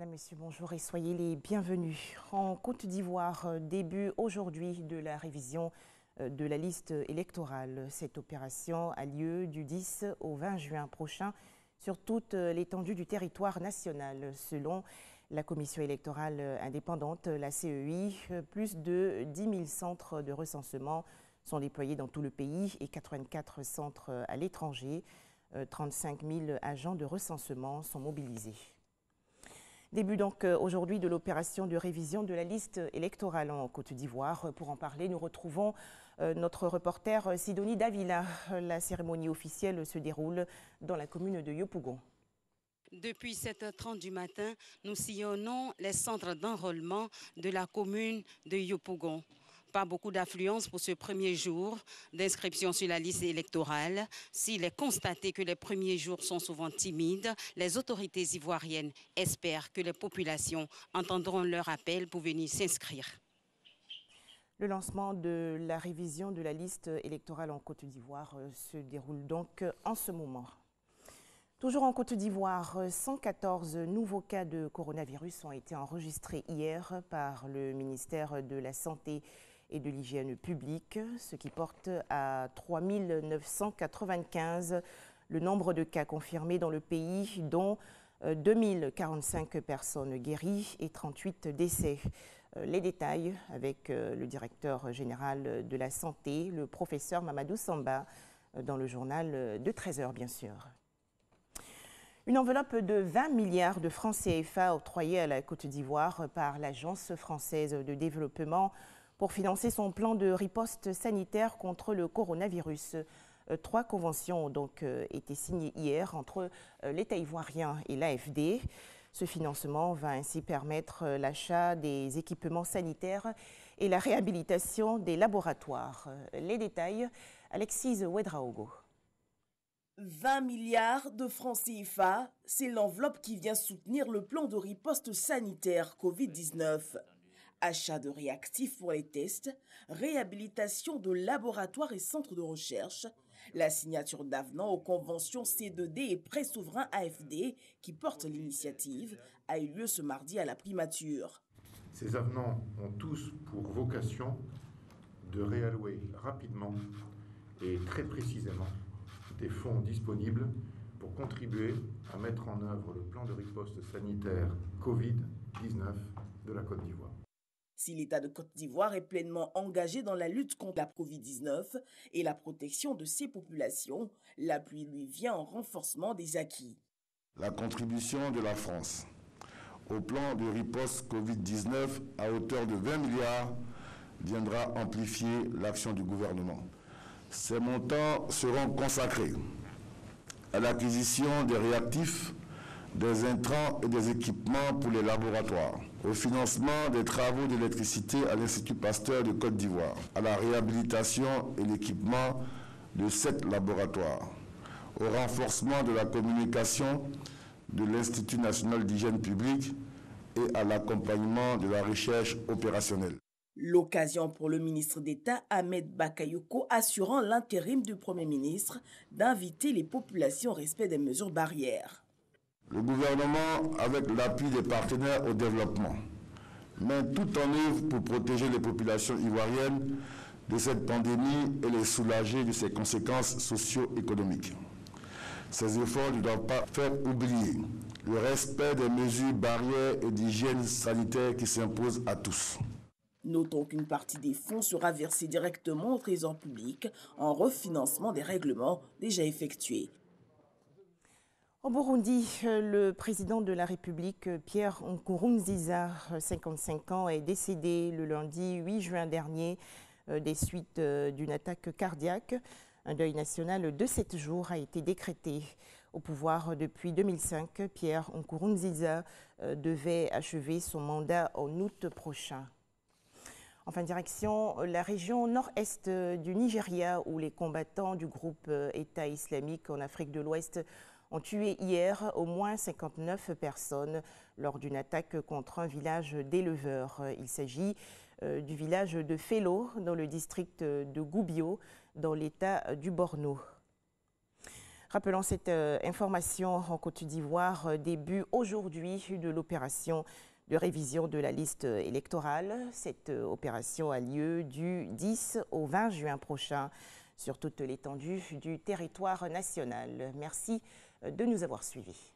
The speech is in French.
Madame, Monsieur, bonjour et soyez les bienvenus. En Côte d'Ivoire, début aujourd'hui de la révision de la liste électorale. Cette opération a lieu du 10 au 20 juin prochain sur toute l'étendue du territoire national. Selon la commission électorale indépendante, la CEI, plus de 10 000 centres de recensement sont déployés dans tout le pays et 84 centres à l'étranger. 35 000 agents de recensement sont mobilisés. Début donc aujourd'hui de l'opération de révision de la liste électorale en Côte d'Ivoire. Pour en parler, nous retrouvons notre reporter Sidonie Davila. La cérémonie officielle se déroule dans la commune de Yopougon. Depuis 7h30 du matin, nous sillonnons les centres d'enrôlement de la commune de Yopougon. Pas beaucoup d'affluence pour ce premier jour d'inscription sur la liste électorale. S'il est constaté que les premiers jours sont souvent timides, les autorités ivoiriennes espèrent que les populations entendront leur appel pour venir s'inscrire. Le lancement de la révision de la liste électorale en Côte d'Ivoire se déroule donc en ce moment. Toujours en Côte d'Ivoire, 114 nouveaux cas de coronavirus ont été enregistrés hier par le ministère de la Santé et de l'hygiène publique, ce qui porte à 3 995 le nombre de cas confirmés dans le pays, dont 2045 personnes guéries et 38 décès. Les détails avec le directeur général de la santé, le professeur Mamadou Samba, dans le journal de 13h bien sûr. Une enveloppe de 20 milliards de francs CFA octroyée à la Côte d'Ivoire par l'Agence française de développement pour financer son plan de riposte sanitaire contre le coronavirus. 3 conventions ont donc été signées hier entre l'État ivoirien et l'AFD. Ce financement va ainsi permettre l'achat des équipements sanitaires et la réhabilitation des laboratoires. Les détails, Alexis Ouedraogo. 20 milliards de francs CFA, c'est l'enveloppe qui vient soutenir le plan de riposte sanitaire Covid-19. Achat de réactifs pour les tests, réhabilitation de laboratoires et centres de recherche, la signature d'avenants aux conventions C2D et prêts souverains AFD qui portent l'initiative a eu lieu ce mardi à la primature. Ces avenants ont tous pour vocation de réallouer rapidement et très précisément des fonds disponibles pour contribuer à mettre en œuvre le plan de riposte sanitaire Covid-19 de la Côte d'Ivoire. Si l'État de Côte d'Ivoire est pleinement engagé dans la lutte contre la Covid-19 et la protection de ses populations, l'appui lui vient en renforcement des acquis. La contribution de la France au plan de riposte Covid-19 à hauteur de 20 milliards viendra amplifier l'action du gouvernement. Ces montants seront consacrés à l'acquisition des réactifs, des intrants et des équipements pour les laboratoires, au financement des travaux d'électricité à l'Institut Pasteur de Côte d'Ivoire, à la réhabilitation et l'équipement de 7 laboratoires, au renforcement de la communication de l'Institut national d'hygiène publique et à l'accompagnement de la recherche opérationnelle. L'occasion pour le ministre d'État Ahmed Bakayoko, assurant l'intérim du Premier ministre, d'inviter les populations au respect des mesures barrières. Le gouvernement, avec l'appui des partenaires au développement, met tout en œuvre pour protéger les populations ivoiriennes de cette pandémie et les soulager de ses conséquences socio-économiques. Ces efforts ne doivent pas faire oublier le respect des mesures barrières et d'hygiène sanitaire qui s'imposent à tous. Notons qu'une partie des fonds sera versée directement au Trésor public en refinancement des règlements déjà effectués. Au Burundi, le président de la République, Pierre Nkurunziza, 55 ans, est décédé le lundi 8 juin dernier des suites d'une attaque cardiaque. Un deuil national de 7 jours a été décrété. Au pouvoir depuis 2005, Pierre Nkurunziza devait achever son mandat en août prochain. Enfin, direction la région nord-est du Nigeria, où les combattants du groupe État islamique en Afrique de l'Ouest ont tué hier au moins 59 personnes lors d'une attaque contre un village d'éleveurs. Il s'agit du village de Fello, dans le district de Goubio, dans l'état du Borno. Rappelons cette information en Côte d'Ivoire, début aujourd'hui de l'opération de révision de la liste électorale. Cette opération a lieu du 10 au 20 juin prochain sur toute l'étendue du territoire national. Merci de nous avoir suivis.